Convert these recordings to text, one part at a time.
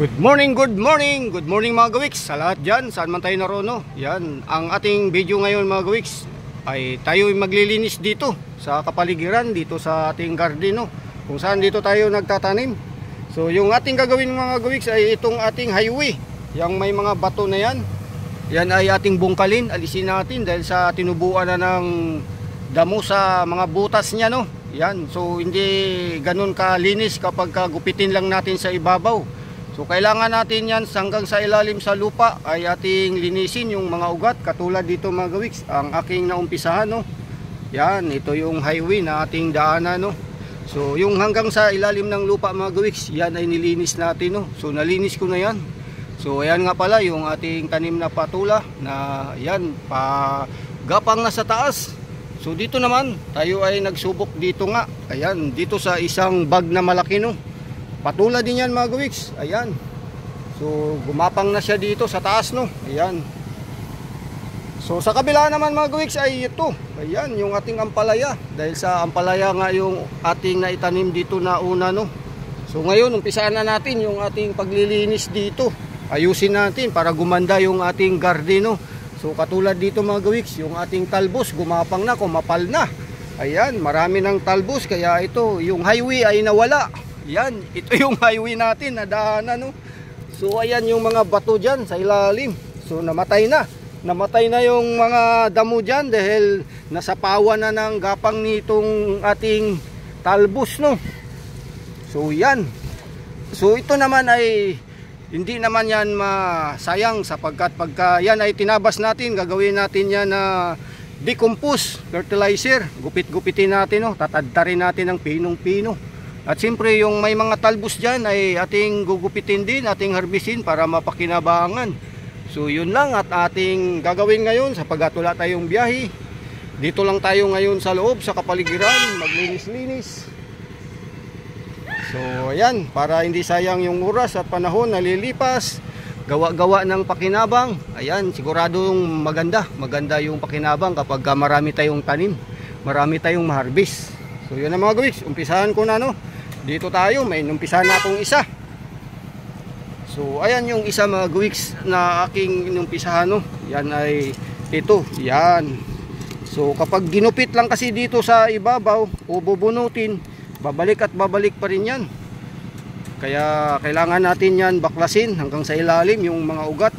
Good morning mga gawiks sa lahat dyan, saan man tayo naroon, no? Yan, ang ating video ngayon mga gawiks ay tayo maglilinis dito sa kapaligiran, dito sa ating garden, no? Kung saan dito tayo nagtatanim. So yung ating gagawin mga gawiks ay itong ating highway, yung may mga bato na yan. Yan ay ating bungkalin, alisin natin dahil sa tinubuan na ng damo sa mga butas niya, no? Yan, so hindi ganun kalinis kapag gupitin lang natin sa ibabaw. So kailangan natin yan hanggang sa ilalim sa lupa ay ating linisin yung mga ugat. Katulad dito mga gawiks, ang aking naumpisahan, no? Yan, ito yung highway na ating daanan, no? So yung hanggang sa ilalim ng lupa mga gawiks, yan ay nilinis natin, no? So nalinis ko na yan. So ayan nga pala yung ating tanim na patula na yan, pagapang na sa taas. So dito naman, tayo ay nagsubok dito nga. Ayan, dito sa isang bag na malaki, no? Patula din yan mga gawiks. Ayan. So gumapang na siya dito sa taas, no? Ayan. So sa kabila naman mga gawiks ay ito. Ayan yung ating ampalaya. Dahil sa ampalaya nga yung ating naitanim dito na una, no? So ngayon umpisaan na natin yung ating paglilinis dito. Ayusin natin para gumanda yung ating garden, no? So katulad dito mga gawiks, yung ating talbos gumapang na, kumapal na. Ayan, marami ng talbos kaya ito yung highway ay nawala. Yan, ito yung highway natin na daanan, no? So ayan yung mga bato dyan sa ilalim. So namatay na. Namatay na yung mga damo dyan dahil nasapawan na ng gapang nitong ating talbos, no? So yan. So ito naman ay hindi naman yan masayang sapagkat pagka yan ay tinabas natin, gagawin natin yan na decompose fertilizer. Gupit-gupitin natin, no? Tatadtarin natin ng pinong-pino. At siyempre yung may mga talbos dyan ay ating gugupitin din, ating harbisin para mapakinabangan. So yun lang at ating gagawin ngayon sapagkat wala tayong biyahe. Dito lang tayo ngayon sa loob, sa kapaligiran, maglinis-linis. So ayan, para hindi sayang yung oras at panahon na lilipas, gawa-gawa ng pakinabang. Ayan, siguradong maganda yung pakinabang kapag marami tayong tanim, marami tayong maharbis. So yun na mga gawiks, umpisahan ko na, no? Dito tayo, may numpisahan na akong isa. So ayan yung isa mga gawiks na aking numpisahan, no? Yan ay ito, yan. So kapag ginupit lang kasi dito sa ibabaw o bubunutin, babalik at babalik pa rin yan. Kaya kailangan natin yan baklasin hanggang sa ilalim yung mga ugat.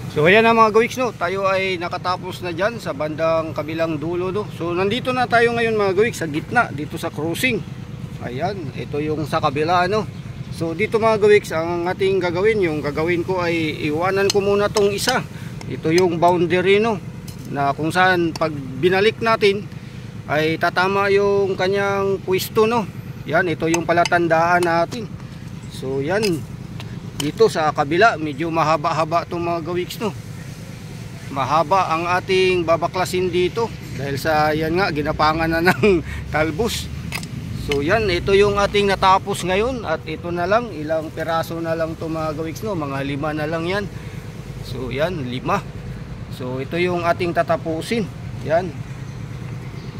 So ayan na mga gawiks, no? Tayo ay nakatapos na dyan sa bandang kabilang dulo, no? So nandito na tayo ngayon mga gawiks sa gitna, dito sa crossing. Ayan, ito yung sa kabila, no? So dito mga gawiks, ang ating gagawin, yung gagawin ko ay iwanan ko muna tong isa. Ito yung boundary, no? Na kung saan pag binalik natin ay tatama yung kanyang pwesto, no? Yan, ito yung palatandaan natin. So yan, dito sa kabila medyo mahaba-haba itong mga gawiks, no? Mahaba ang ating babaklasin dito dahil sa yan nga ginapangan na ng talbos. So yan, ito yung ating natapos ngayon at ito na lang, ilang peraso na lang itong mga gawiks, no? Mga 5 na lang yan. So yan, 5. So ito yung ating tatapusin. Yan.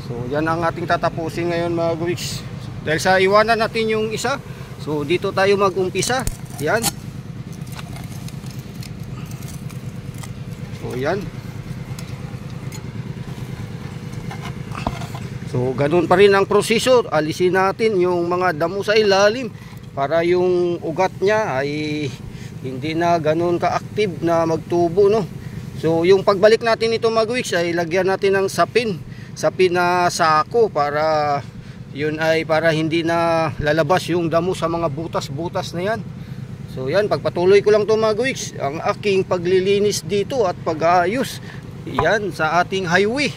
So yan ang ating tatapusin ngayon mga gawiks. Dahil sa iwanan natin yung isa, so dito tayo mag-umpisa. Yan. So yan. So ganun pa rin ang proseso. Alisin natin yung mga damo sa ilalim para yung ugat niya ay hindi na ganun ka-active na magtubo, no? So yung pagbalik natin ito mga kawiks ay lagyan natin ng sapin na sako para yun ay para hindi na lalabas yung damo sa mga butas-butas na yan. So yan, pagpatuloy ko lang to mga kawiks ang aking paglilinis dito at pag-aayos yan sa ating highway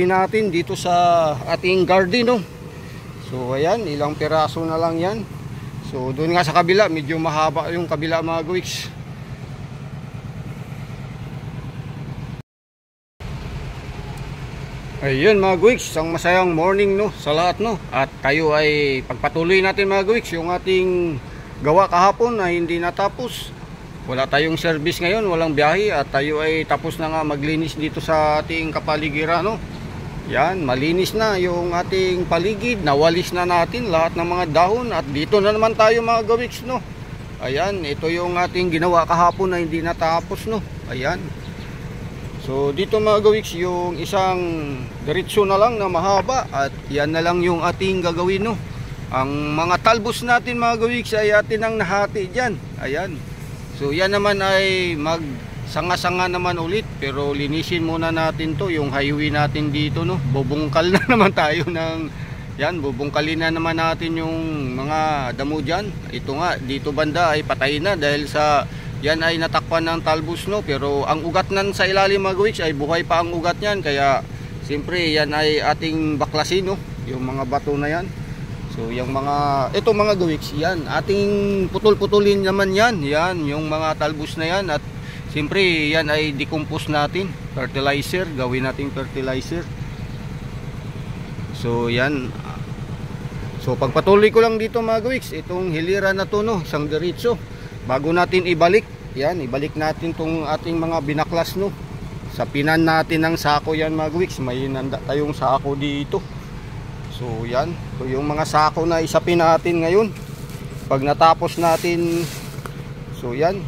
natin dito sa ating garden, no? So ayan, ilang piraso na lang yan. So doon nga sa kabila medyo mahaba yung kabila mga kawiks. Ayun mga kawiks, isang masayang morning, no, sa lahat, no. At tayo ay pagpatuloy natin mga kawiks yung ating gawa kahapon ay hindi natapos. Wala tayong service ngayon, walang biyahe, at tayo ay tapos na nga maglinis dito sa ating kapaligiran, no. Yan, malinis na yung ating paligid, nawalis na natin lahat ng mga dahon, at dito na naman tayo mga kawiks, no. Ayan, ito yung ating ginawa kahapon na hindi natapos, no. Ayan. So dito mga kawiks, yung isang diretso na lang na mahaba, at yan na lang yung ating gagawin, no. Ang mga talbos natin mga kawiks ay atin ang nahati dyan. Ayan. So yan naman ay magsanga-sanga naman ulit, pero linisin muna natin to, yung highway natin dito, no. Bubungkal na naman tayo ng yan, bubungkalin na naman natin yung mga damo dyan. Ito nga, dito banda ay patay na dahil sa yan ay natakpan ng talbos, no. Pero ang ugat nan sa ilalim mga kawiks ay buhay pa ang ugat niyan, kaya siyempre yan ay ating baklasin, no, yung mga bato na yan. So yung mga ito mga kawiks, yan ating putol-putulin naman yan, yung mga talbos na yan, at siyempre yan ay decompose natin, fertilizer, gawin nating fertilizer. So yan. So pagpatuloy ko lang dito mga kawiks, itong hilira na to, no, isang diretso. Bago natin ibalik, yan, ibalik natin tong ating mga binaklas, no. Sa pinan natin ng sako yan mga kawiks, may nanda tayong sako dito. So yan, so yung mga sako na isapin natin ngayon. Pag natapos natin, so yan.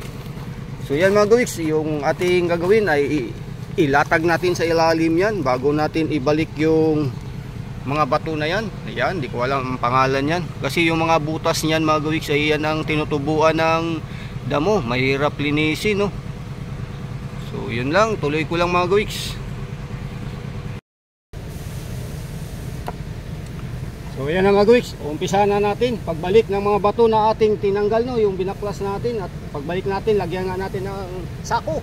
So yan mga kawiks, yung ating gagawin ay ilatag natin sa ilalim yan bago natin ibalik yung mga bato na yan. Ayan, di ko alam ang pangalan yan. Kasi yung mga butas niyan mga kawiks ay yan ang tinutubuan ng damo. Mahirap linisin, no. So yun lang, tuloy ko lang mga kawiks. So ayan na mga kawiks, umpisa na natin pagbalik ng mga bato na ating tinanggal, no, yung binaklas natin, at pagbalik natin lagyan nga natin ng sako.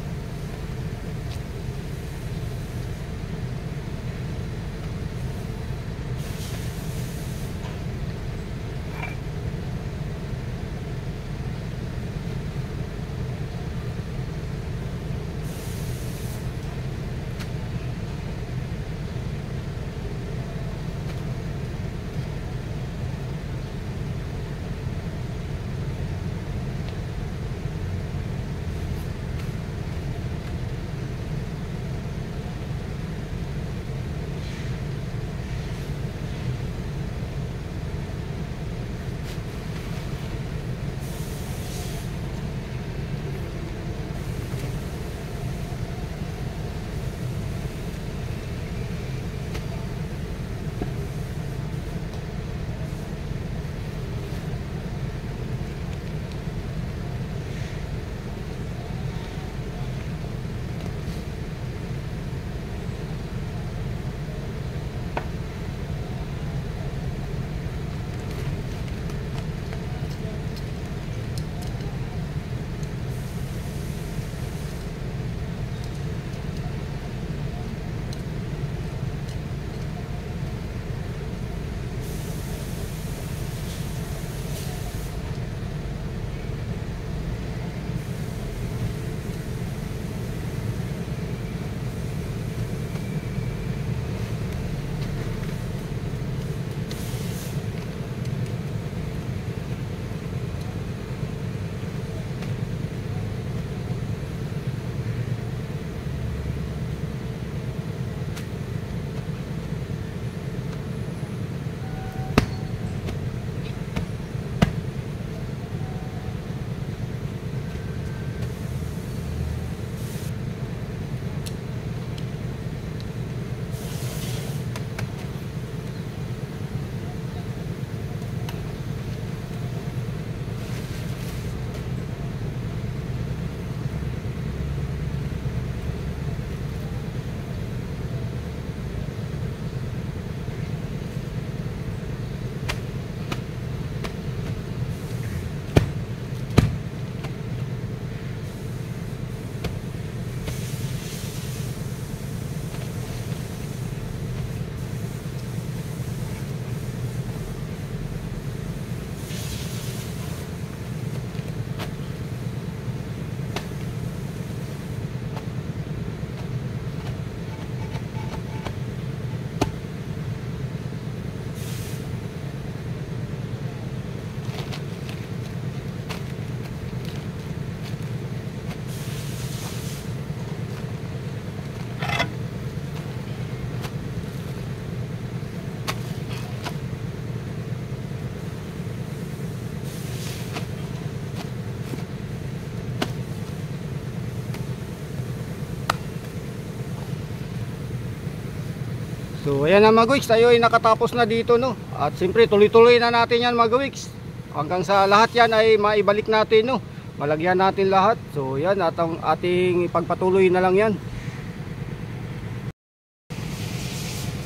So ayan na mga gawiks, tayo ay nakatapos na dito no. At siyempre tuloy-tuloy na natin yan mga gawiks. Hanggang sa lahat yan ay maibalik natin no. Malagyan natin lahat. So yan, at ang ating ipagpatuloy na lang yan.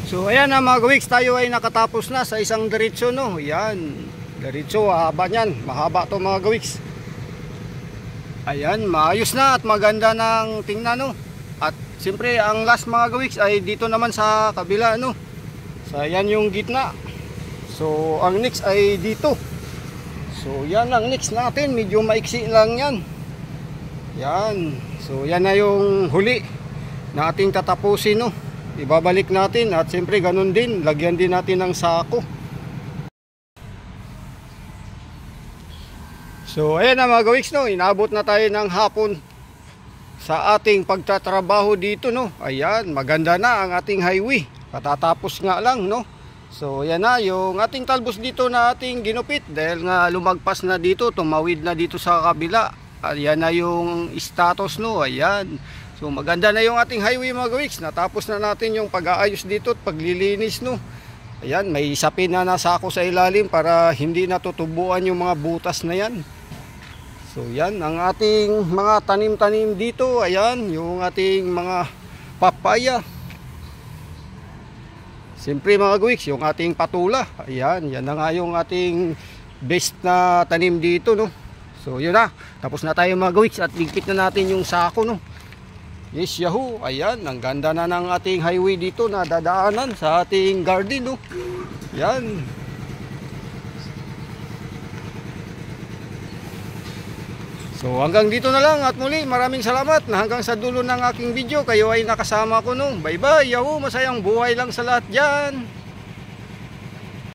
So ayan na mga gawiks, tayo ay nakatapos na sa isang diretso no. Yan, diretso, haba niyan. Mahaba to mga gawiks. Ayan, maayos na at maganda ng tingnan no. At siyempre ang last mga gawiks ay dito naman sa kabila no. So yan yung gitna. So ang next ay dito. So yan ang next natin, medyo maiksi lang yan. Yan. So yan na yung huli na ating tatapusin no. Ibabalik natin at siyempre ganun din, lagyan din natin ng sako. So ayan na mga gawiks no, inabot na tayo ng hapon sa ating pagtatrabaho dito no. Ayan, maganda na ang ating highway. Katatapos nga lang no. So yan na yung ating talbos dito na ating ginupit dahil nga lumagpas na dito, tumawid na dito sa kabila. Ayan na yung status no. Ayan. So maganda na yung ating highway mga gawiks. Natapos na natin yung pag-aayos dito at paglilinis no. Ayan, may sapin na nasako sa ilalim para hindi natutubuan yung mga butas na yan. So yan ang ating mga tanim-tanim dito. Ayan yung ating mga papaya. Siyempre mga gawiks, yung ating patula. Ayan, yan na nga yung ating best na tanim dito no. So yun na, tapos na tayo mga gawiks at ligpit na natin yung sako no. Yes, yahoo! Ayan, ang ganda na ng ating highway dito na dadaanan sa ating garden no. Yan. So hanggang dito na lang at muli maraming salamat na hanggang sa dulo ng aking video kayo ay nakasama ko no. Bye bye, yahoo, masayang buhay lang sa lahat dyan.